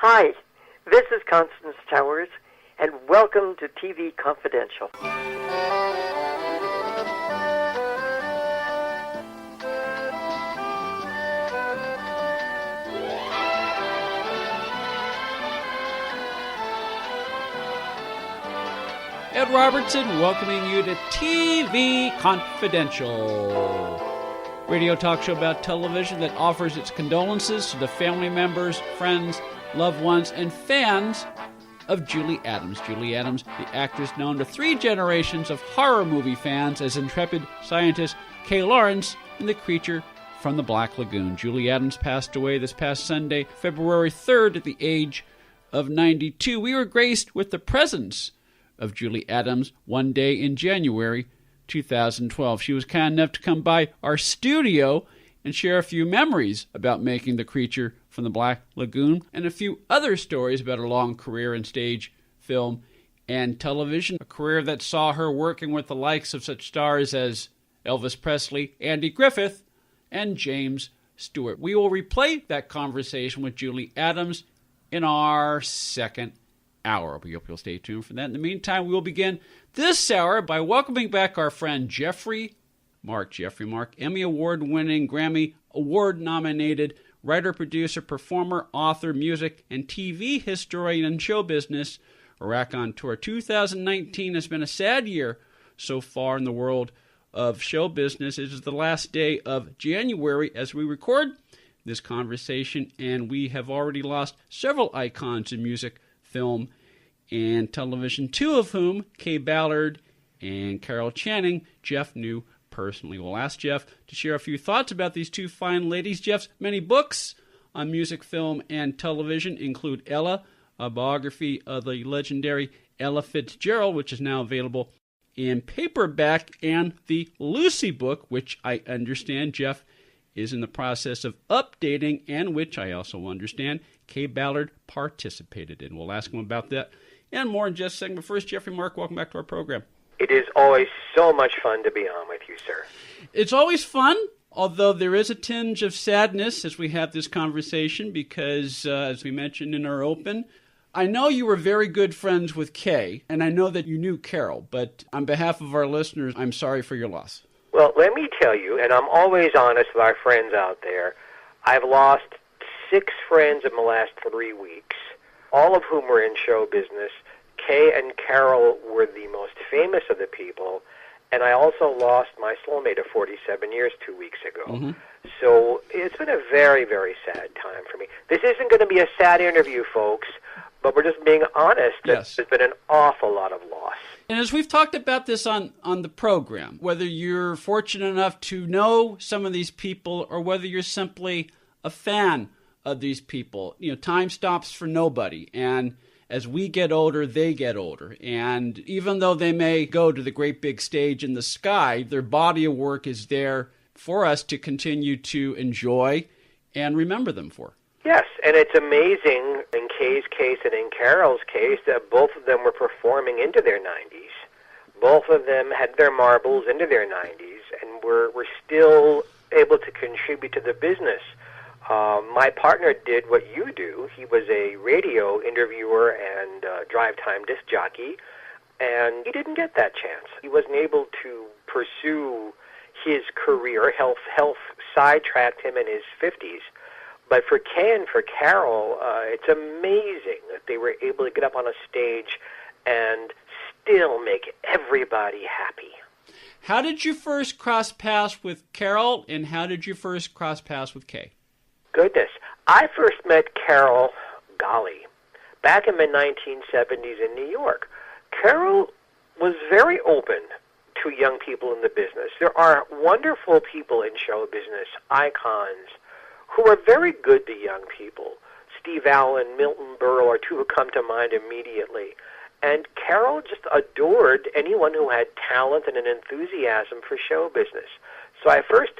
Hi, this is Constance Towers, and welcome to TV Confidential. Ed Robertson welcoming you to TV Confidential, radio talk show about television that offers its condolences to the family members, friends, loved ones, and fans of Julie Adams. Julie Adams, the actress known to 3 generations of horror movie fans as intrepid scientist Kaye Lawrence in The Creature from the Black Lagoon. Julie Adams passed away this past Sunday, February 3rd, at the age of 92. We were graced with the presence of Julie Adams one day in January 2012. She was kind enough to come by our studio and share a few memories about making The Creature from the Black Lagoon and a few other stories about her long career in stage, film, and television. A career that saw her working with the likes of such stars as Elvis Presley, Andy Griffith, and James Stewart. We will replay that conversation with Julie Adams in our second hour. We hope you'll stay tuned for that. In the meantime, we will begin this hour by welcoming back our friend Geoffrey Mark. Geoffrey Mark, Emmy Award-winning, Grammy Award-nominated writer, producer, performer, author, music, and TV historian and show business, a raconteur. 2019 has been a sad year so far in the world of show business. It is the last day of January as we record this conversation, and we have already lost several icons in music, film, and television, 2 of whom, Kaye Ballard and Carol Channing, Geoff knew personally. We'll ask Geoff to share a few thoughts about these 2 fine ladies. Geoff's many books on music, film, and television include Ella, a biography of the legendary Ella Fitzgerald, which is now available in paperback, and the Lucy book, which I understand Geoff is in the process of updating, and which I also understand Kaye Ballard participated in. We'll ask him about that and more in just a second. But first, Geoffrey Mark, welcome back to our program. It is always so much fun to be on with you, sir. It's always fun, although there is a tinge of sadness as we have this conversation because, as we mentioned in our open, I know you were very good friends with Kaye, and I know that you knew Carol, but on behalf of our listeners, I'm sorry for your loss. Well, let me tell you, and I'm always honest with our friends out there, I've lost 6 friends in the last 3 weeks, all of whom were in show business. Kaye and Carol were the most famous of the people, and I also lost my soulmate of 47 years 2 weeks ago. Mm-hmm. So it's been a very, very sad time for me. This isn't going to be a sad interview, folks, but we're just being honest that Yes. There's been an awful lot of loss. And as we've talked about this on the program, whether you're fortunate enough to know some of these people or whether you're simply a fan of these people, time stops for nobody. And as we get older, they get older. And even though they may go to the great big stage in the sky, their body of work is there for us to continue to enjoy and remember them for. Yes, and it's amazing in Kaye's case and in Carol's case that both of them were performing into their 90s. Both of them had their marbles into their 90s and were still able to contribute to the business. My partner did what you do. He was a radio interviewer and drive-time disc jockey, and he didn't get that chance. He wasn't able to pursue his career. Health sidetracked him in his 50s. But for Kaye and for Carol, it's amazing that they were able to get up on a stage and still make everybody happy. How did you first cross paths with Carol, and how did you first cross paths with Kaye? Goodness. I first met Carol, back in the 1970s in New York. Carol was very open to young people in the business. There are wonderful people in show business, icons, who are very good to young people. Steve Allen, Milton Berle are 2 who come to mind immediately. And Carol just adored anyone who had talent and an enthusiasm for show business. So I first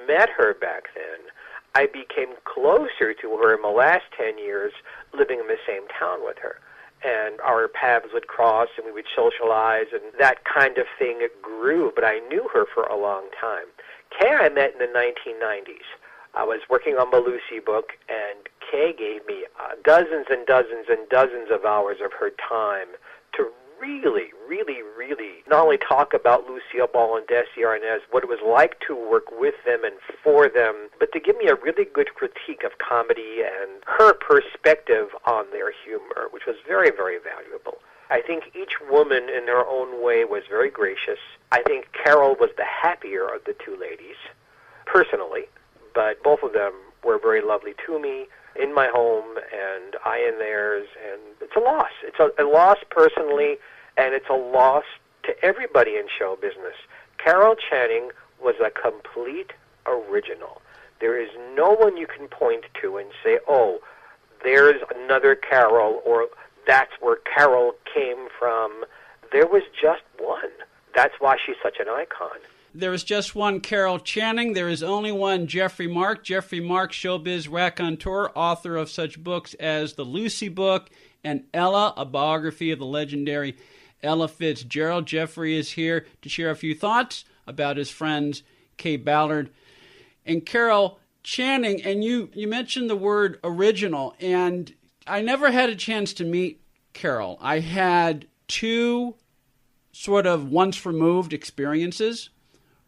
met her back then. I became closer to her in the last 10 years living in the same town with her. And our paths would cross and we would socialize and that kind of thing grew, but I knew her for a long time. Kaye I met in the 1990s. I was working on the Lucy book, and Kaye gave me dozens and dozens and dozens of hours of her time to really, really, really not only talk about Lucille Ball and Desi Arnaz, what it was like to work with them and for them, but to give me a really good critique of comedy and her perspective on their humor, which was very, very valuable. I think each woman in their own way was very gracious. I think Carol was the happier of the two ladies, personally, but both of them were very lovely to me in my home and I in theirs, and it's a loss. It's a loss personally, and it's a loss to everybody in show business. Carol Channing was a complete original. There is no one you can point to and say, oh, there's another Carol, or that's where Carol came from. There was just one. That's why she's such an icon. There is just one Carol Channing. There is only one Geoffrey Mark. Geoffrey Mark, showbiz raconteur, author of such books as The Lucy Book and Ella, a biography of the legendary Ella Fitzgerald. Geoffrey is here to share a few thoughts about his friends Kaye Ballard and Carol Channing. And you mentioned the word original, and I never had a chance to meet Carol. I had two sort of once-removed experiences.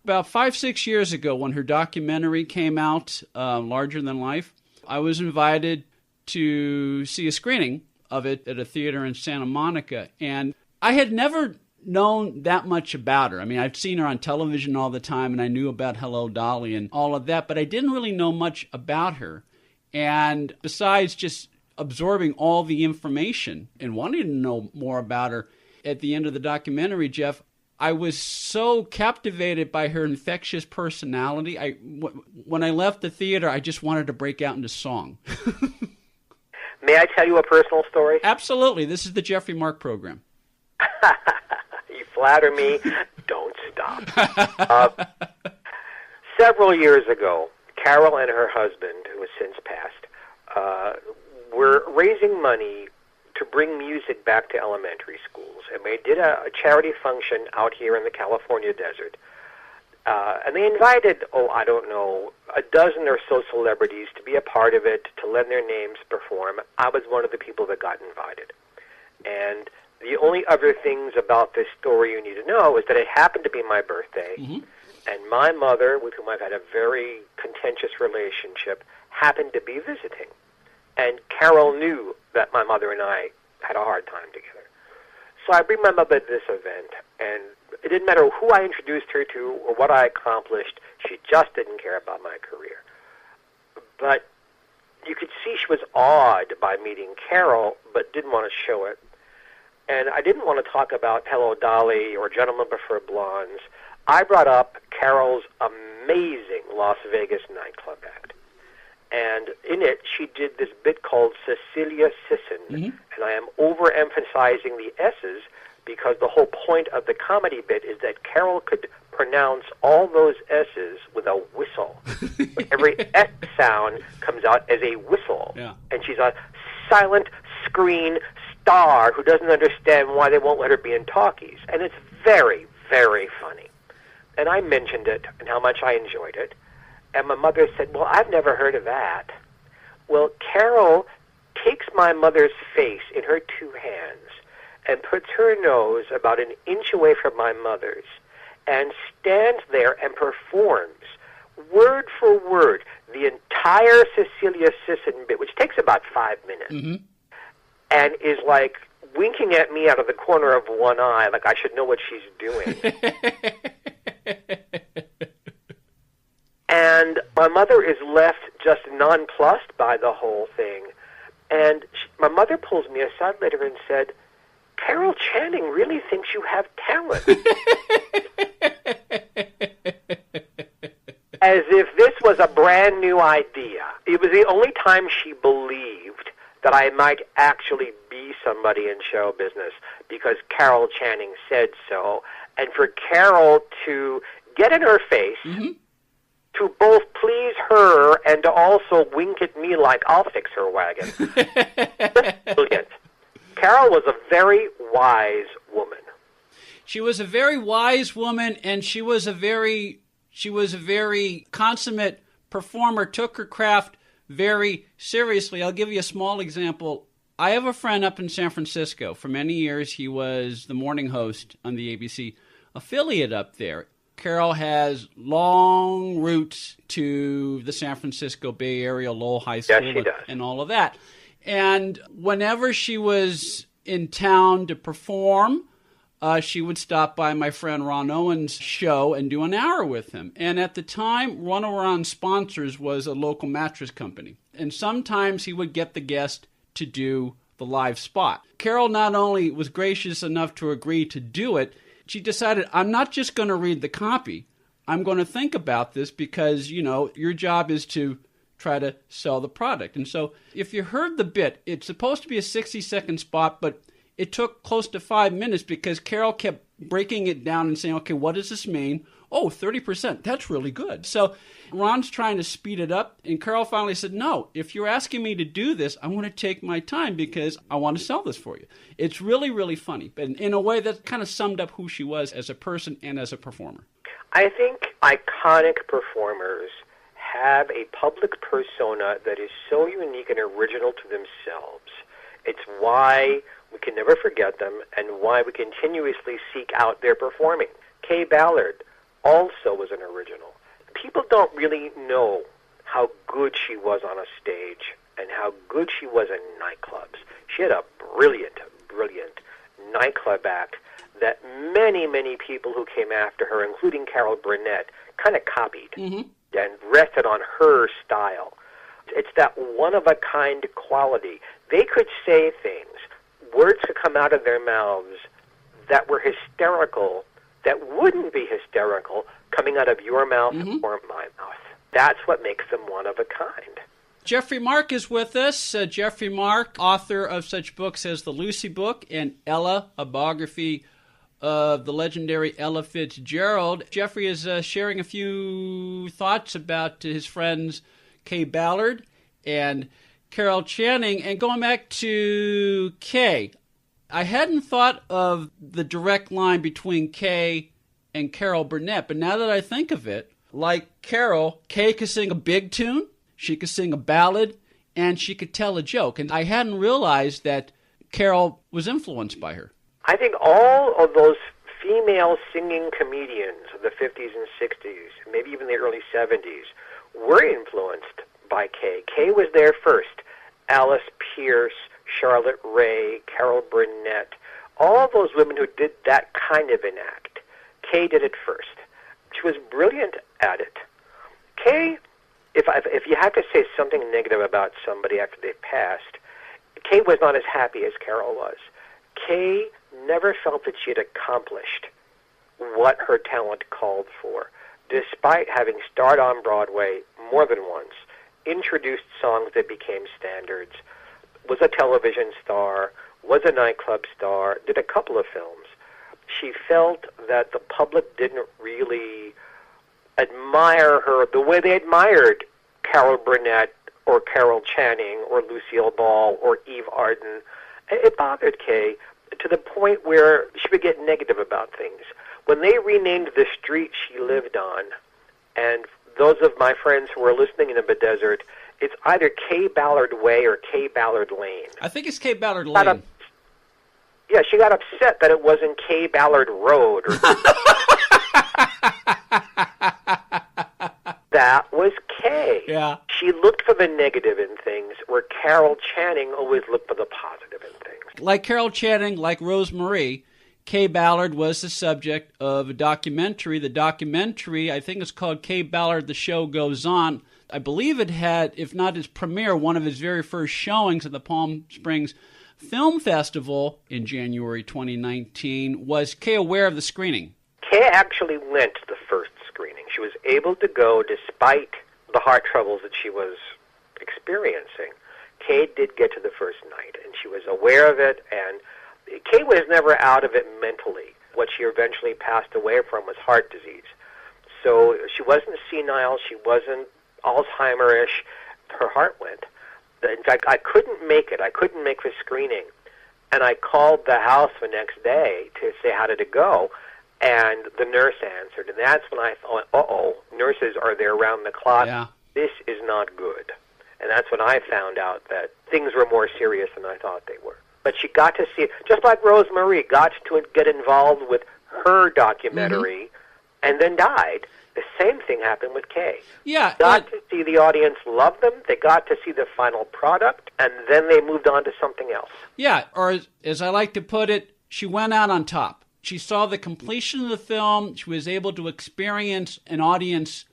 About 5-6 years ago, when her documentary came out, Larger Than Life, I was invited to see a screening of it at a theater in Santa Monica. And I had never known that much about her. I mean, I'd seen her on television all the time, and I knew about Hello, Dolly and all of that, but I didn't really know much about her. And besides just absorbing all the information and wanting to know more about her, at the end of the documentary, Geoff, I was so captivated by her infectious personality. When I left the theater, I just wanted to break out into song. May I tell you a personal story? Absolutely. This is the Geoffrey Mark program. You flatter me. Don't stop. Several years ago, Carol and her husband, who has since passed, were raising money to bring music back to elementary schools. And they did a charity function out here in the California desert. And they invited, I don't know, a dozen or so celebrities to be a part of it, to lend their names, perform. I was one of the people that got invited. And the only other things about this story you need to know is that it happened to be my birthday. Mm-hmm. And my mother, with whom I've had a very contentious relationship, happened to be visiting. And Carol knew that my mother and I had a hard time together. So I bring my mother to this event, and it didn't matter who I introduced her to or what I accomplished. She just didn't care about my career. But you could see she was awed by meeting Carol, but didn't want to show it. And I didn't want to talk about Hello, Dolly or Gentlemen Prefer Blondes. I brought up Carol's amazing Las Vegas nightclub act. And in it, she did this bit called Cecilia Sisson. Mm-hmm. And I am overemphasizing the S's because the whole point of the comedy bit is that Carol could pronounce all those S's with a whistle. Every S sound comes out as a whistle. Yeah. And she's a silent screen star who doesn't understand why they won't let her be in talkies. And it's very, very funny. And I mentioned it and how much I enjoyed it. And my mother said, well, I've never heard of that. Well, Carol takes my mother's face in her two hands and puts her nose about an inch away from my mother's and stands there and performs, word for word, the entire Cecilia Sisson bit, which takes about 5 minutes, mm-hmm. and is like winking at me out of the corner of one eye like I should know what she's doing. And my mother is left just nonplussed by the whole thing. And my mother pulls me aside later and said, Carol Channing really thinks you have talent. As if this was a brand new idea. It was the only time she believed that I might actually be somebody in show business because Carol Channing said so. And for Carol to get in her face, mm-hmm. to both please her and to also wink at me like I'll fix her wagon. Brilliant. Carol was a very wise woman. She was a very wise woman, and she was a very consummate performer took her craft very seriously. I'll give you a small example. I have a friend up in San Francisco. For many years, he was the morning host on the ABC affiliate up there. Carol has long roots to the San Francisco Bay Area, Lowell High School, Yes, she does. and all of that. And whenever she was in town to perform, she would stop by my friend Ron Owen's show and do an hour with him. And at the time, one of Ron's sponsors was a local mattress company. And sometimes he would get the guest to do the live spot. Carol not only was gracious enough to agree to do it, she decided, I'm not just going to read the copy. I'm going to think about this because, your job is to try to sell the product. And so if you heard the bit, it's supposed to be a 60-second spot, but it took close to 5 minutes because Carol kept breaking it down and saying, okay, what does this mean? Oh, 30%. That's really good. So Ron's trying to speed it up, and Carol finally said, no, if you're asking me to do this, I want to take my time because I want to sell this for you. It's really, really funny, but in a way that kind of summed up who she was as a person and as a performer. I think iconic performers have a public persona that is so unique and original to themselves. It's why we can never forget them and why we continuously seek out their performing. Kaye Ballard also was an original. People don't really know how good she was on a stage and how good she was in nightclubs. She had a brilliant, brilliant nightclub act that many, many people who came after her, including Carol Burnett, kind of copied and rested on her style. It's that one-of-a-kind quality. They could say things, words could come out of their mouths that were hysterical, that wouldn't be hysterical coming out of your mouth or my mouth. That's what makes them one of a kind. Geoffrey Mark is with us. Geoffrey Mark, author of such books as The Lucy Book and Ella, a biography of the legendary Ella Fitzgerald. Geoffrey is sharing a few thoughts about his friends Kaye Ballard and Carol Channing. And going back to Kaye, I hadn't thought of the direct line between Kaye and Carol Burnett, but now that I think of it, like Carol, Kaye could sing a big tune, she could sing a ballad, and she could tell a joke. And I hadn't realized that Carol was influenced by her. I think all of those female singing comedians of the 50s and 60s, maybe even the early 70s, were influenced by Kaye. Kaye was there first. Alice Pierce, Charlotte Ray, Carol Burnett, all of those women who did that kind of an act. Kaye did it first. She was brilliant at it. Kaye, if you had to say something negative about somebody after they passed, Kaye was not as happy as Carol was. Kaye never felt that she had accomplished what her talent called for, despite having starred on Broadway more than once, introduced songs that became standards, was a television star, was a nightclub star, did a couple of films. She felt that the public didn't really admire her the way they admired Carol Burnett or Carol Channing or Lucille Ball or Eve Arden. It bothered Kaye to the point where she would get negative about things. When they renamed the street she lived on, and those of my friends who are listening in the desert, it's either Kaye Ballard Way or Kaye Ballard Lane. I think it's Kaye Ballard Lane. Yeah, she got upset that it wasn't Kaye Ballard Road. Or that was Kaye. Yeah. She looked for the negative in things, where Carol Channing always looked for the positive in things. Like Carol Channing, like Rose Marie, Kaye Ballard was the subject of a documentary. The documentary, I think it's called Kaye Ballard, The Show Goes On. I believe it had, if not its premiere, one of its very first showings at the Palm Springs Film Festival in January 2019. Was Kaye aware of the screening? Kaye actually went to the first screening. She was able to go despite the heart troubles that she was experiencing. Kaye did get to the first night, and she was aware of it, and Kaye was never out of it mentally. What she eventually passed away from was heart disease. So she wasn't senile, she wasn't Alzheimer-ish. Her heart went. In fact, I couldn't make it. I couldn't make the screening. And I called the house the next day to say, how did it go? And the nurse answered. And that's when I thought, nurses are there around the clock. Yeah. this is not good. And that's when I found out that things were more serious than I thought they were. But she got to see it, just like Rosemarie got to get involved with her documentary and then died. The same thing happened with Kaye. Yeah. Got to see the audience love them, they got to see the final product, and then they moved on to something else. Yeah, or as I like to put it, she went out on top. She saw the completion of the film. She was able to experience an audience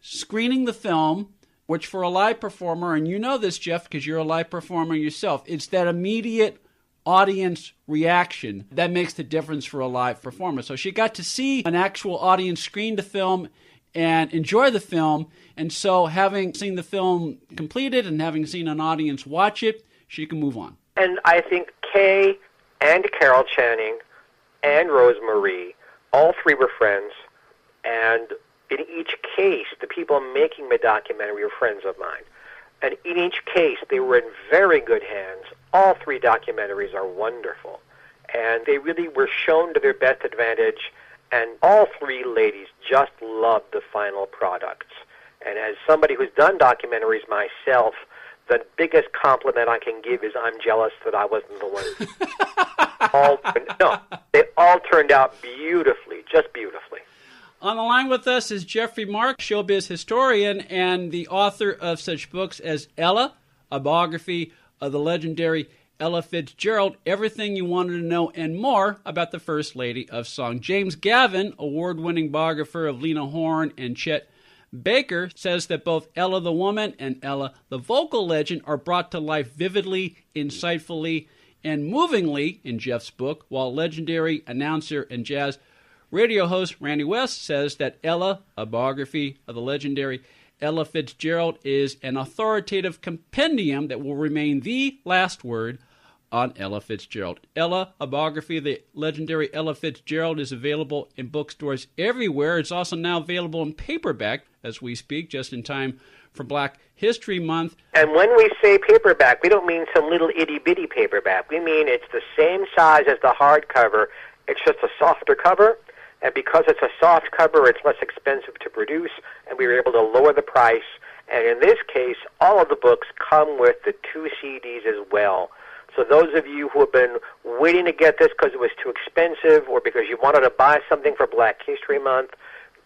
screening the film, which for a live performer, and you know this, Geoff, because you're a live performer yourself, it's that immediate audience reaction that makes the difference for a live performer. So she got to see an actual audience screen the film and enjoy the film. And so having seen the film completed and having seen an audience watch it, she can move on. And I think Kaye and Carol Channing and Rosemarie, all three were friends. And in each case, the people making the documentary were friends of mine. And in each case, they were in very good hands. All three documentaries are wonderful. And they really were shown to their best advantage. And all three ladies just loved the final products. And as somebody who's done documentaries myself, the biggest compliment I can give is I'm jealous that I wasn't the one. They all turned out beautifully, just beautifully. On the line with us is Geoffrey Mark, showbiz historian and the author of such books as Ella, a biography of the legendary Ella Fitzgerald, everything you wanted to know and more about the First Lady of Song. James Gavin, award-winning biographer of Lena Horne and Chet Baker, says that both Ella the woman and Ella the vocal legend are brought to life vividly, insightfully, and movingly in Geoff's book, while legendary announcer and jazz radio host Randy West says that Ella, a biography of the legendary Ella Fitzgerald, is an authoritative compendium that will remain the last word on Ella Fitzgerald. Ella, a biography of the legendary Ella Fitzgerald, is available in bookstores everywhere. It's also now available in paperback as we speak, just in time for Black History Month. And when we say paperback, we don't mean some little itty-bitty paperback. We mean it's the same size as the hardcover. It's just a softer cover. And because it's a soft cover, it's less expensive to produce, and we were able to lower the price. And in this case, all of the books come with the 2 CDs as well. So those of you who have been waiting to get this because it was too expensive or because you wanted to buy something for Black History Month,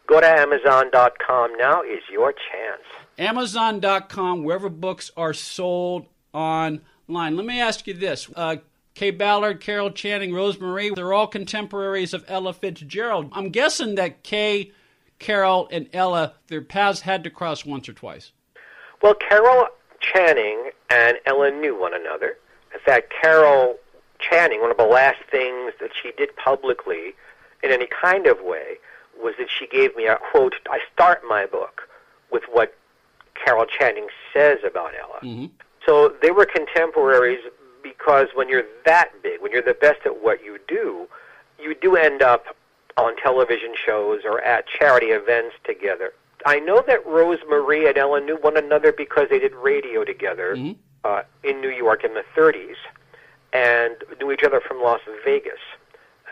go to Amazon.com. Now is your chance. Amazon.com, wherever books are sold online. Let me ask you this. Kaye Ballard, Carol Channing, Rosemarie, they're all contemporaries of Ella Fitzgerald. I'm guessing that Kaye, Carol, and Ella, their paths had to cross once or twice. Well, Carol Channing and Ella knew one another. In fact, Carol Channing, one of the last things that she did publicly in any kind of way was that she gave me a quote. I start my book with what Carol Channing says about Ella. Mm-hmm. So they were contemporaries because when you're that big, when you're the best at what you do end up on television shows or at charity events together. I know that Rosemarie and Ella knew one another because they did radio together in New York in the 30s and knew each other from Las Vegas.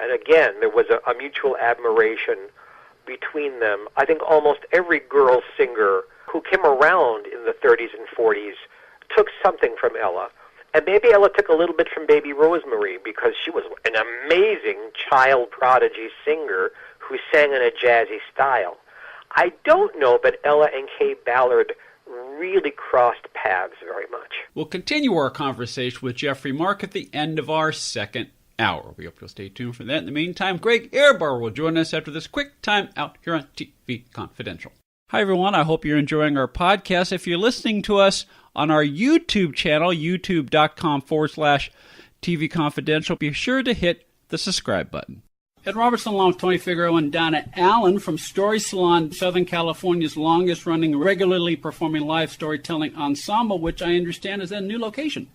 And again, there was a mutual admiration between them. I think almost every girl singer who came around in the 30s and 40s took something from Ella. And maybe Ella took a little bit from baby Rosemarie because she was an amazing child prodigy singer who sang in a jazzy style. I don't know that Ella and Kaye Ballard really crossed paths very much. We'll continue our conversation with Geoffrey Mark at the end of our second hour. We hope you'll stay tuned for that. In the meantime, Greg Ehrbar will join us after this quick time out here on TV Confidential. Hi, everyone. I hope you're enjoying our podcast. If you're listening to us on our YouTube channel, youtube.com/TV Confidential, be sure to hit the subscribe button. Ed Robertson along with Tony Figueroa and Donna Allen from Story Salon, Southern California's longest-running, regularly performing live storytelling ensemble, which I understand is at a new location.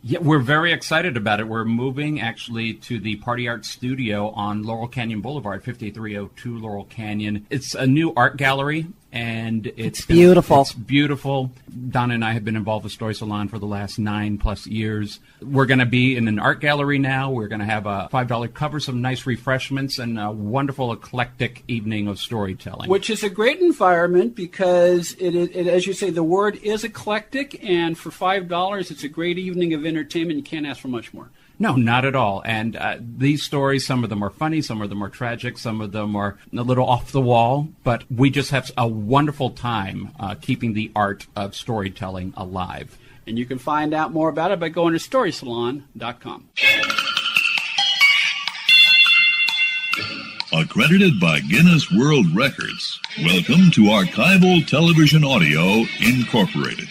Yeah, we're very excited about it. We're moving, actually, to the Party Art Studio on Laurel Canyon Boulevard, 5302 Laurel Canyon. It's a new art gallery, and it's beautiful. It's beautiful. Donna and I have been involved with Story Salon for the last 9+ years. We're going to be in an art gallery now. We're going to have a $5 cover, some nice refreshments, and a wonderful eclectic evening of storytelling. Which is a great environment because it, as you say, the word is eclectic, and for $5, it's a great evening of entertainment. You can't ask for much more. No, not at all. And these stories, some of them are funny, some of them are tragic, some of them are a little off the wall, but we just have a wonderful time keeping the art of storytelling alive. And you can find out more about it by going to storysalon.com. Accredited by Guinness World Records, welcome to Archival Television Audio Incorporated,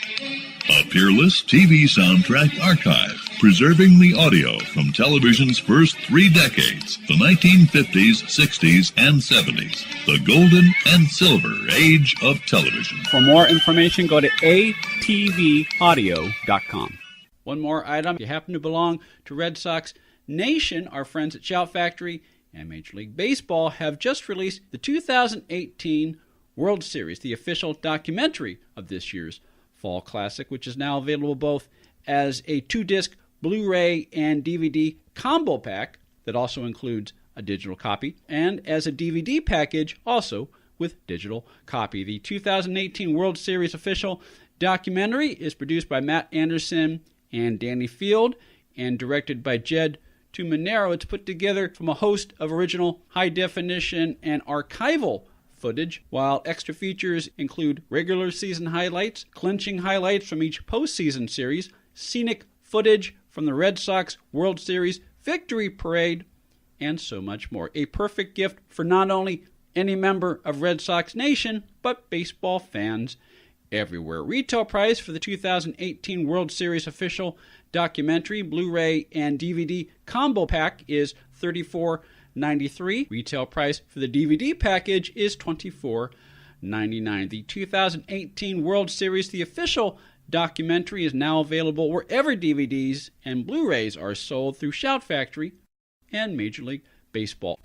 a peerless TV soundtrack archive, preserving the audio from television's first 3 decades, the 1950s, 60s, and 70s, the golden and silver age of television. For more information, go to atvaudio.com. One more item. If you happen to belong to Red Sox Nation, our friends at Shout Factory and Major League Baseball have just released the 2018 World Series, the official documentary of this year's Fall Classic, which is now available both as a 2-disc Blu-ray and DVD combo pack that also includes a digital copy, and as a DVD package also with digital copy. The 2018 World Series official documentary is produced by Matt Anderson and Danny Field and directed by Jed Tumanero. It's put together from a host of original high-definition and archival footage, while extra features include regular season highlights, clinching highlights from each postseason series, scenic footage from the Red Sox World Series Victory Parade, and so much more. A perfect gift for not only any member of Red Sox Nation, but baseball fans everywhere. Retail price for the 2018 World Series official documentary, Blu-ray and DVD combo pack is $34.93. Retail price for the DVD package is $24.99. The 2018 World Series, the official documentary, is now available wherever DVDs and Blu-rays are sold through Shout Factory and Major League Baseball.